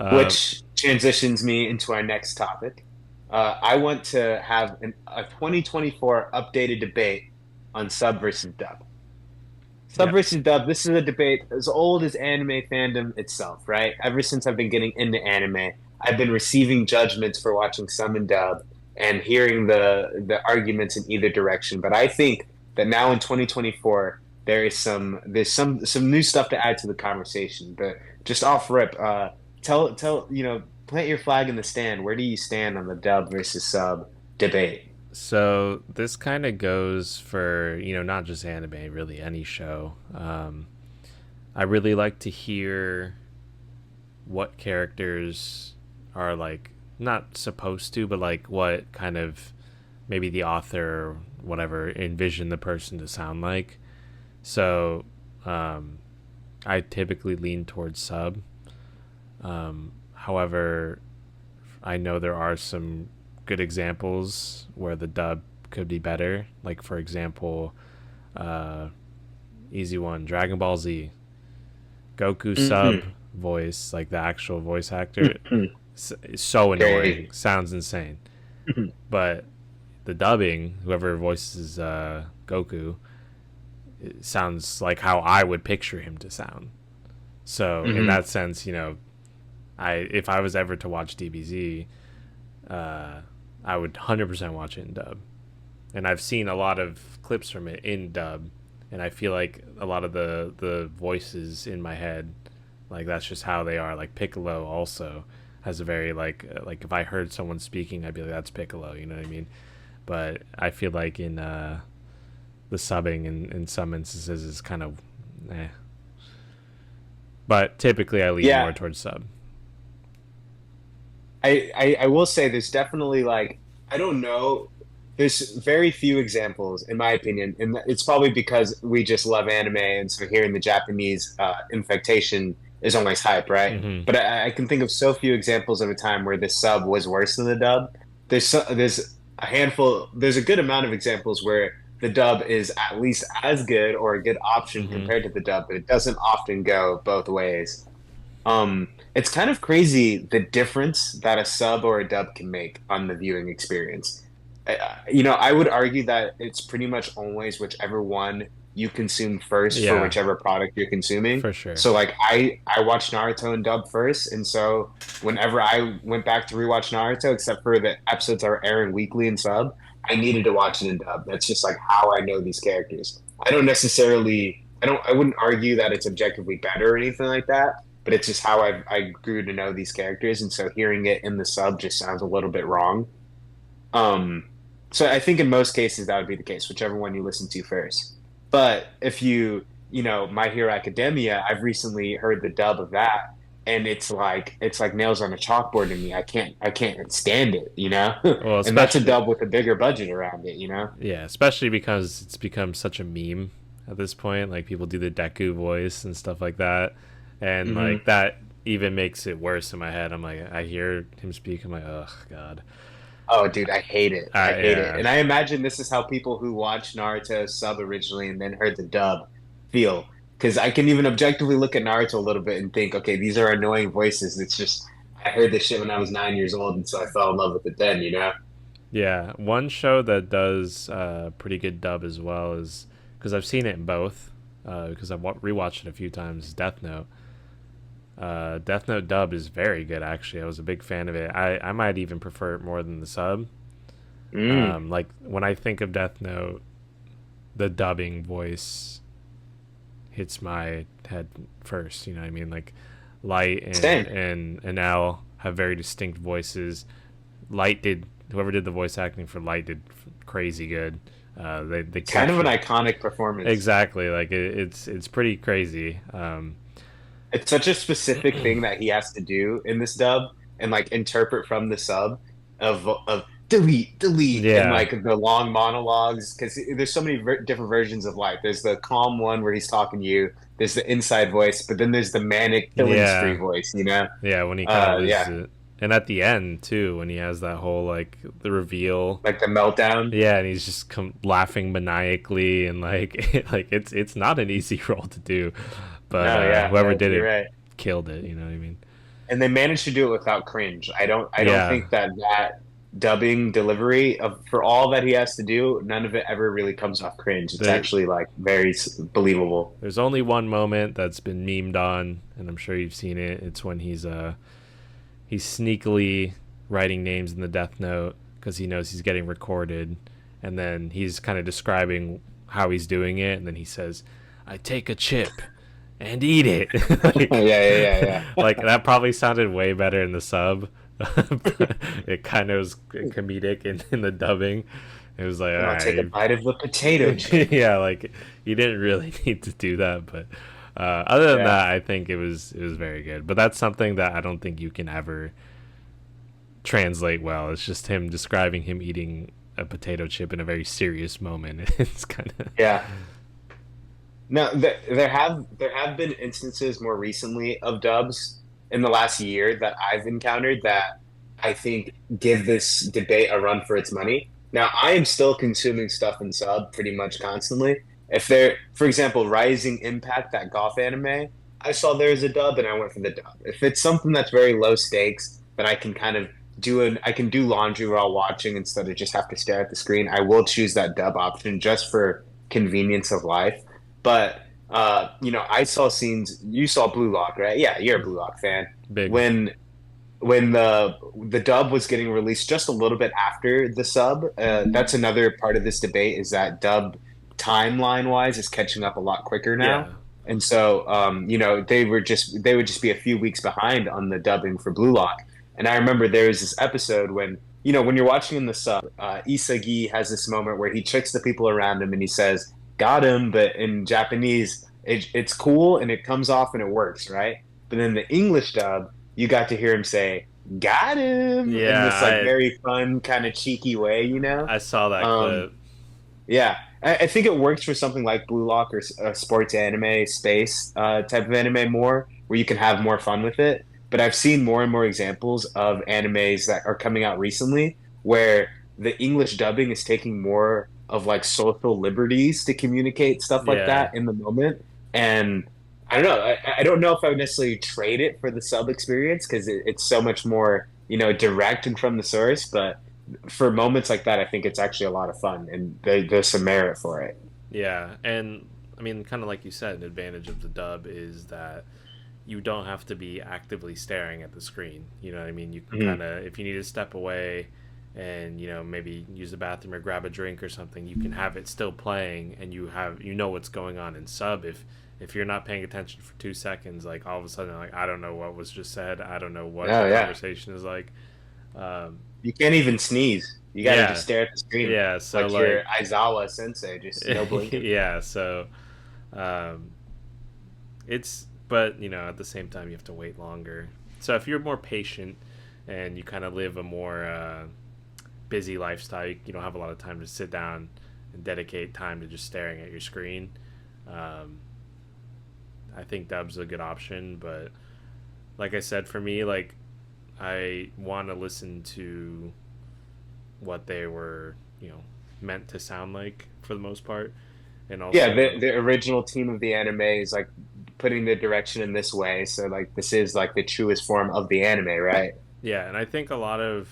Which transitions me into our next topic. I want to have a 2024 updated debate on sub versus dub. Sub Yep. versus dub, this is a debate as old as anime fandom itself, right? Ever since I've been getting into anime, I've been receiving judgments for watching sub and dub and hearing the arguments in either direction. But I think that now in 2024, there's some new stuff to add to the conversation. But just off rip, tell plant your flag in the stand. Where do you stand on the dub versus sub debate? So this kind of goes for, not just anime, really any show. I really like to hear what characters are like not supposed to, but like what kind of maybe the author or whatever envisioned the person to sound like. So um, I typically lean towards sub. However, I know there are some good examples where the dub could be better. Like for example, uh, easy one, Dragon Ball Z, Goku sub Hmm. voice, like the actual voice actor, is so annoying. Crazy. Sounds insane. But the dubbing, whoever voices Goku, it sounds like how I would picture him to sound. So in Hmm. that sense, I if I was ever to watch DBZ, uh, I would 100% watch it in dub. And I've seen a lot of clips from it in dub, and I feel like a lot of the voices in my head, like that's just how they are. Like Piccolo also has a very like if I heard someone speaking, I'd be like that's Piccolo. You know what I mean? But I feel like in the subbing in some instances is kind of eh. But typically, I lean Yeah, more towards sub. I will say there's definitely like I don't know. There's very few examples, in my opinion, and it's probably because we just love anime, and so hearing the Japanese infectation is always hype, right? Mm-hmm. But I can think of so few examples of a time where the sub was worse than the dub. There's a handful. There's a good amount of examples where the dub is at least as good or a good option Mm-hmm. compared to the dub, but it doesn't often go both ways. It's kind of crazy the difference that a sub or a dub can make on the viewing experience. I would argue that it's pretty much always whichever one you consume first for Yeah, whichever product you're consuming. for sure. So like I watched Naruto in dub first, and so whenever I went back to rewatch Naruto, except for the episodes that are airing weekly in sub, I needed to watch it in dub. That's just like how I know these characters. I wouldn't argue that it's objectively better or anything like that, but it's just how I grew to know these characters, and so hearing it in the sub just sounds a little bit wrong. Um, so I think in most cases that would be the case, whichever one you listen to first. But if My Hero Academia, I've recently heard the dub of that, and it's like nails on a chalkboard to me. I can't stand it. Well, And that's a especially dub with a bigger budget around it. yeah, especially because it's become such a meme at this point. Like people do the Deku voice and stuff like that, and like Hmm. that even makes it worse in my head. I'm like, I hear him speak. I'm like, oh god. Oh, dude, I hate it. I hate it. Yeah, And I imagine this is how people who watched Naruto sub originally and then heard the dub feel. Because I can even objectively look at Naruto a little bit and think, okay, these are annoying voices. It's just, I heard this shit when I was 9 years old, and so I fell in love with it then. yeah. One show that does pretty good dub as well is because I've seen it in both. Because I've rewatched it a few times. Is Death Note. Death Note dub is very good. Actually, I was a big fan of it. I might even prefer it more than the sub. Mm, Like when I think of Death Note, the dubbing voice hits my head first. You know what I mean? Like Light and same. and L have very distinct voices. Light did whoever did the voice acting for Light did crazy good. They It's kind of an captured iconic performance. exactly like it's pretty crazy. It's such a specific thing that he has to do in this dub and like interpret from the sub of delete and Yeah, like the long monologues because there's so many different versions of life. There's the calm one where he's talking to you. There's the inside voice, but then there's the manic killing spree yeah, voice. You know? yeah. When he kind of loses Yeah, it, and at the end too, when he has that whole like the reveal. like the meltdown. Yeah, and he's just laughing maniacally, and like like it's not an easy role to do, but No, yeah, whoever no, did you're it right. killed it. You know what I mean? and they managed to do it without cringe. I don't Yeah, think that dubbing delivery of for all that he has to do, none of it ever really comes off cringe. It's there actually like very believable. there's only one moment that's been memed on, and I'm sure you've seen it. It's when he's sneakily writing names in the death note because he knows he's getting recorded, and then he's kind of describing how he's doing it, and then he says, "I take a chip and eat it." Yeah, like, yeah, yeah, like that probably sounded way better in the sub. It kind of was comedic in the dubbing. It was like, all and I'll take a right, bite of the potato chip. yeah, like you didn't really need to do that, but other than Yeah. that, I think it was very good. But that's something that I don't think you can ever translate well. It's just him describing him eating a potato chip in a very serious moment. It's kind of Yeah. No, there have been instances more recently of dubs in the last year that I've encountered that I think give this debate a run for its money. Now, I am still consuming stuff in sub pretty much constantly. If there, for example, Rising Impact, that golf anime, I saw there was a dub and I went for the dub. If it's something that's very low stakes that I can kind of I can do laundry while watching instead of just have to stare at the screen, I will choose that dub option just for convenience of life. But I saw scenes. You saw Blue Lock, right? Yeah, you're a Blue Lock fan. big. When when the dub was getting released just a little bit after the sub, that's another part of this debate is that dub timeline wise is catching up a lot quicker now. Yeah, And so, they would just be a few weeks behind on the dubbing for Blue Lock. And I remember there was this episode when when you're watching in the sub, Isagi has this moment where he tricks the people around him and he says, "Got him," but in Japanese, it's cool and it comes off and it works, right? But in the English dub, you got to hear him say, "Got him," in yeah. this like very fun, kind of cheeky way, you know? I saw that Um, clip. yeah, I think it works for something like Blue Lock or sports anime, space type of anime more, where you can have more fun with it. But I've seen more and more examples of animes that are coming out recently where the English dubbing is taking more of like social liberties to communicate stuff like Yeah, that in the moment. And I don't know. I don't know if I would necessarily trade it for the sub experience because it's so much more, direct and from the source. But for moments like that, I think it's actually a lot of fun, and there's some merit for it. yeah, and I mean, kind of like you said, an advantage of the dub is that you don't have to be actively staring at the screen. You know what I mean? You can Mhm. kind of, if you need to step away and maybe use the bathroom or grab a drink or something, you can have it still playing, and you know what's going on in sub. If you're not paying attention for 2 seconds, like all of a sudden, like I don't know what was just said, I don't know what the Oh yeah, conversation is like. Um, you can't even sneeze. You got to just yeah, stare at the screen yeah. So like your like, Aizawa sensei, just no blinking. yeah. So um, it's but at the same time you have to wait longer. So if you're more patient and you kind of live a more busy lifestyle, you don't have a lot of time to sit down and dedicate time to just staring at your screen. Um, I think dub's a good option, but like I said, for me, like I want to listen to what they were, meant to sound like for the most part, and Yeah, the also the original team of the anime is like putting the direction in this way, so like this is like the truest form of the anime, right? yeah, and I think a lot of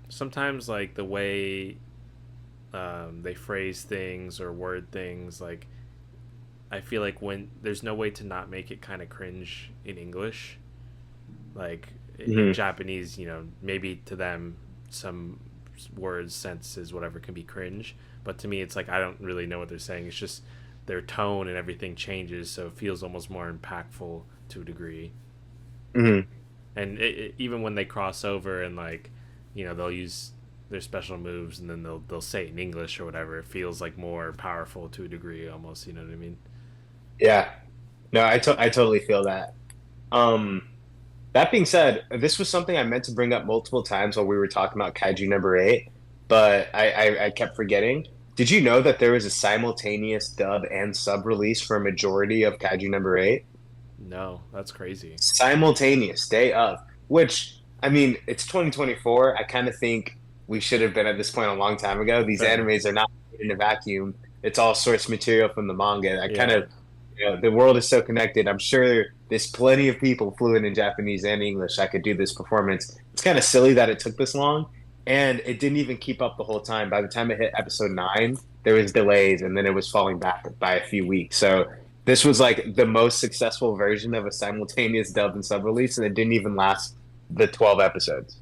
sometimes like the way they phrase things or word things, like I feel like when there's no way to not make it kind of cringe in English, like in Hmm. Japanese, maybe to them some words, sentences, whatever can be cringe, but to me it's like I don't really know what they're saying. It's just their tone and everything changes, so it feels almost more impactful to a degree. Hmm. And even when they cross over and like they'll use their special moves and then they'll say it in English or whatever, it feels like more powerful to a degree almost. You know what I mean? Yeah, no, I totally feel that. Um, that being said, this was something I meant to bring up multiple times while we were talking about Kaiju number eight, but I kept forgetting. Did you know that there was a simultaneous dub and sub release for a majority of Kaiju number eight? No, that's crazy. Simultaneous day of, which I mean, it's 2024. I kind of think we should have been at this point a long time ago. These Fair. animes are not in a vacuum. It's all source material from the manga. I kind Yeah. of, the world is so connected. I'm sure. there's plenty of people fluent in Japanese and English that could do this performance. It's kind of silly that it took this long, and it didn't even keep up the whole time. By the time it hit episode 9, there was delays, and then it was falling back by a few weeks. So this was like the most successful version of a simultaneous dub and sub release, and it didn't even last the 12 episodes.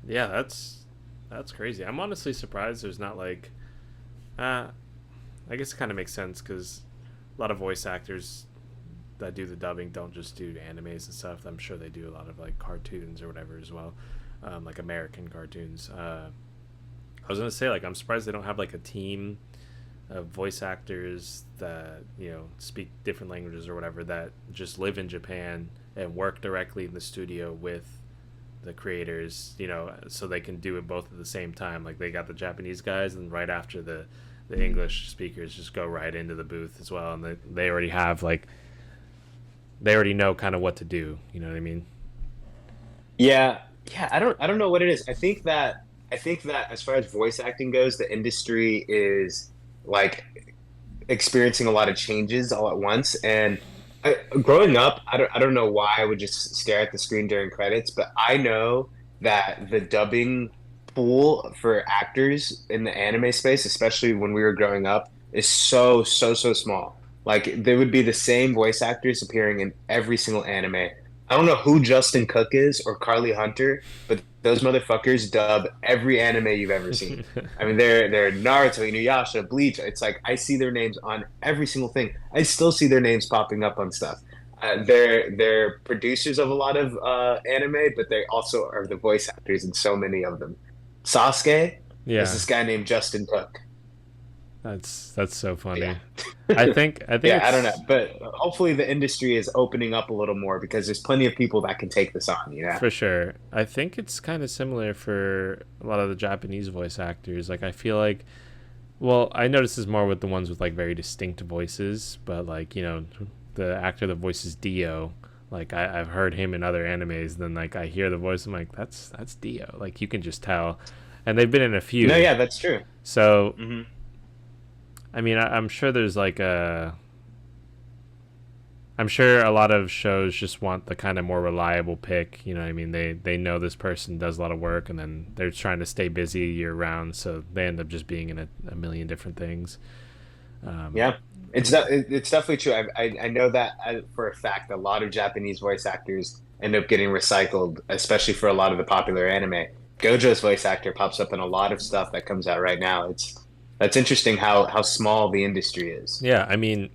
Yeah, that's crazy. I'm honestly surprised there's not like, uh, I guess it kind of makes sense because a lot of voice actors that do the dubbing don't just do animes and stuff. I'm sure they do a lot of like cartoons or whatever as well, like American cartoons. I was gonna say like I'm surprised they don't have like a team of voice actors that speak different languages or whatever that just live in Japan and work directly in the studio with the creators, so they can do it both at the same time. Like they got the Japanese guys, and right after the English speakers just go right into the booth as well, and they already have like they already know kind of what to do. You know what I mean? Yeah, yeah. I don't know what it is. I think that as far as voice acting goes, the industry is like experiencing a lot of changes all at once. And growing up, I don't know why I would just stare at the screen during credits, but I know that the dubbing pool for actors in the anime space, especially when we were growing up, is so small. Like there would be the same voice actors appearing in every single anime. I don't know who Justin Cook is or Carly Hunter, but those motherfuckers dub every anime you've ever seen. I mean, they're Naruto, Inuyasha, Bleach. It's like I see their names on every single thing. I still see their names popping up on stuff. They're producers of a lot of anime, but they also are the voice actors in so many of them. Sasuke is Yeah, this guy named Justin Cook. that's so Yeah, funny. I think yeah. I don't know, it's but hopefully the industry is opening up a little more because there's plenty of people that can take this on. for sure. I think it's kind of similar for a lot of the Japanese voice actors. Like I feel like, well, I notice this more with the ones with like very distinct voices, but like the actor that voices Dio. Like I've heard him in other animes. Then like I hear the voice, I'm like, that's Dio. Like you can just tell, and they've been in a No, few. yeah, that's true. So Hmm. I mean, I'm sure there's like I'm sure a lot of shows just want the kind of more reliable pick. You know what I mean? They know this person does a lot of work, and then they're trying to stay busy year round, so they end up just being in a million different things. Um, Yeah, it's definitely true. I know that for a fact. A lot of Japanese voice actors end up getting recycled, especially for a lot of the popular anime. Gojo's voice actor pops up in a lot of stuff that comes out right now. That's interesting how small the industry is. yeah, I mean,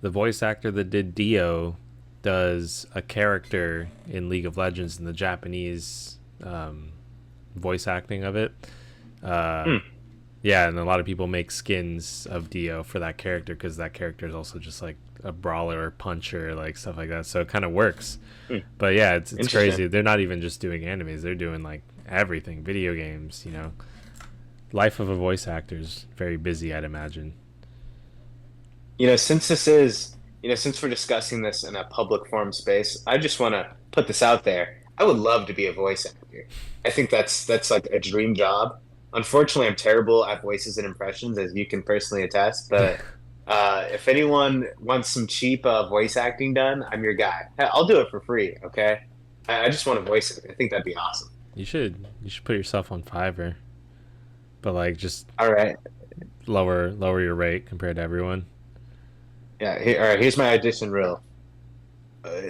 the voice actor that did Dio does a character in League of Legends in the Japanese voice acting of it. Uh, Hmm, Yeah, and a lot of people make skins of Dio for that character because that character is also just like a brawler or puncher, like stuff like that. So it kind of works. hmm. But yeah, it's Interesting. crazy. They're not even just doing animes; they're doing like everything, video games. Life of a voice actor is very busy, I'd imagine. Since this is, since we're discussing this in a public forum space, I just want to put this out there. I would love to be a voice actor. I think that's like a dream job. Unfortunately, I'm terrible at voices and impressions, as you can personally attest. But if anyone wants some cheap voice acting done, I'm your guy. I'll do it for free. Okay. I just want to voice it. I think that'd be awesome. You should put yourself on Fiverr, but like just All right. lower your rate compared to everyone. Yeah. All right. Here's my audition reel. Uh,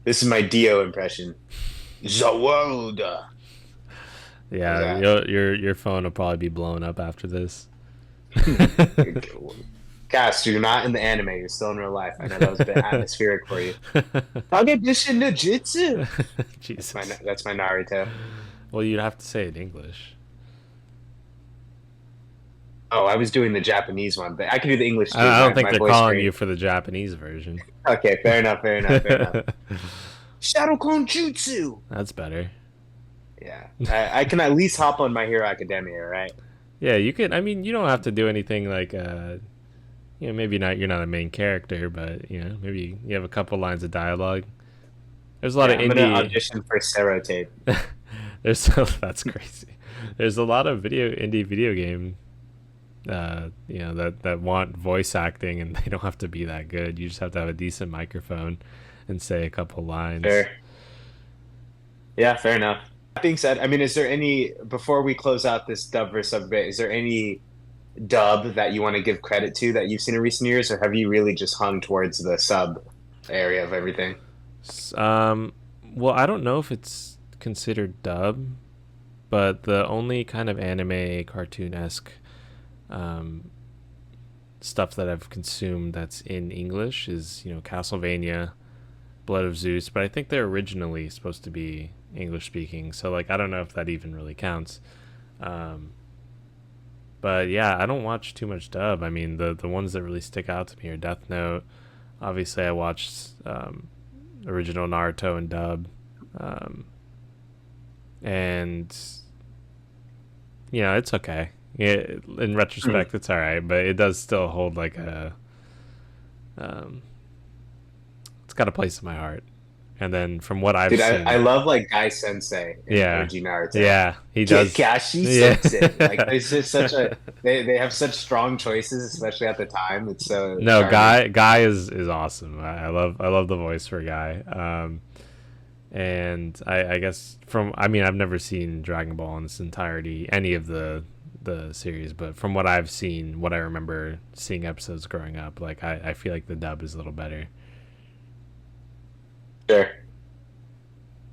this is my Dio impression. The world. How's Yeah, that? your phone will probably be blown up after this. Cast, you're not in the anime. You're still in real life. I know that was a bit atmospheric for you. Kagebushi no Jutsu. Jesus. That's my Naruto. Well, you'd have to say it in English. Oh, I was doing the Japanese one, but I can do the English too. I don't My think my they're voice calling you great. for the Japanese version. Okay, fair enough, fair enough, fair enough. Shadow Clone Jutsu. That's better. Yeah, I can at least hop on My Hero Academia, right? Yeah, you could. I mean, you don't have to do anything like, maybe not. You're not a main character, but maybe you have a couple lines of dialogue. There's a lot Yeah, of I'm gonna indie. audition for Serotape. That's crazy. There's a lot of indie video game, that want voice acting, and they don't have to be that good. You just have to have a decent microphone and say a couple lines. Fair. Yeah, fair enough. That being said, I mean, is there any, before we close out this dub versus sub bit, is there any dub that you want to give credit to that you've seen in recent years, or have you really just hung towards the sub area of everything? Um, well, I don't know if it's considered dub, but the only kind of anime cartoon esque um, stuff that I've consumed that's in English is Castlevania, Blood of Zeus, but I think they're originally supposed to be English speaking, so like I don't know if that even really counts. Um, but yeah, I don't watch too much dub. I mean, the ones that really stick out to me are Death Note. Obviously, I watched original Naruto and dub, um, and it's okay. In retrospect, it's all right, but it does still hold like a um, it's got a place in my heart. And then from what I've Dude, I seen, love like Guy Sensei in yeah, OG Naruto. yeah, he does. Kakashi Yeah, Sensei. Like there's just such a they have such strong choices, especially at the time. It's so no, charming. guy is awesome. I love the voice for Guy. And I guess I mean I've never seen Dragon Ball in its entirety, any of the series, but from what I've seen, what I remember seeing episodes growing up, like I feel like the dub is a little better. Sure.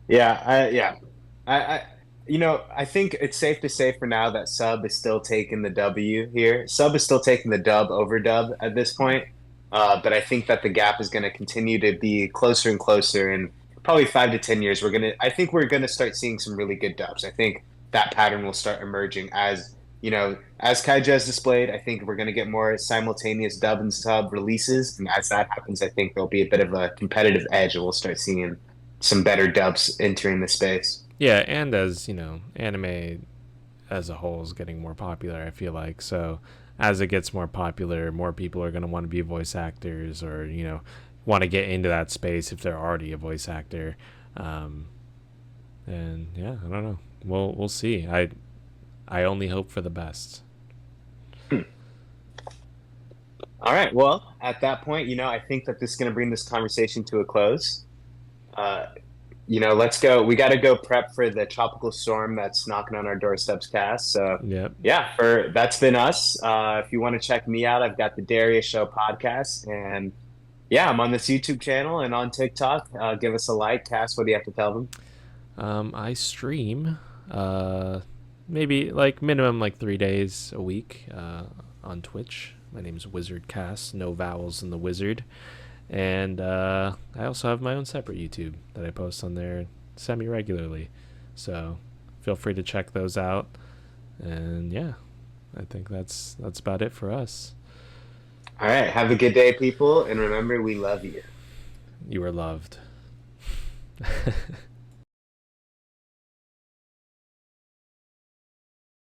Yeah. I I think it's safe to say for now that sub is still taking the W here. Sub is still taking the dub over dub at this point. But I think that the gap is going to continue to be closer and closer. And probably 5 to 10 years, I think we're gonna start seeing some really good dubs. I think that pattern will start emerging as Kaiju has displayed. I think we're gonna get more simultaneous dub and sub releases, and as that happens, I think there'll be a bit of a competitive edge, and we'll start seeing some better dubs entering the space. Yeah, and as anime as a whole is getting more popular, I feel like. So as it gets more popular, more people are going to want to be voice actors, or want to get into that space if they're already a voice actor. Um, and yeah, I don't know. We'll see. I only hope for the best. All right. Well, at that point, I think that this is going to bring this conversation to a close. Uh, let's go. We got to go prep for the tropical storm that's knocking on our doorsteps, Cast. So, Yep. yeah, for that's been us. If you want to check me out, I've got the Darius Show podcast, and yeah, I'm on this YouTube channel and on TikTok. Give us a like, Cast. What do you have to tell them? I stream maybe like minimum like 3 days a week on Twitch. My name's Wizard Cast, no vowels in the wizard. And I also have my own separate YouTube that I post on there semi regularly. So feel free to check those out. And yeah, I think that's about it for us. All right. Have a good day, people. And remember, we love you. You are loved.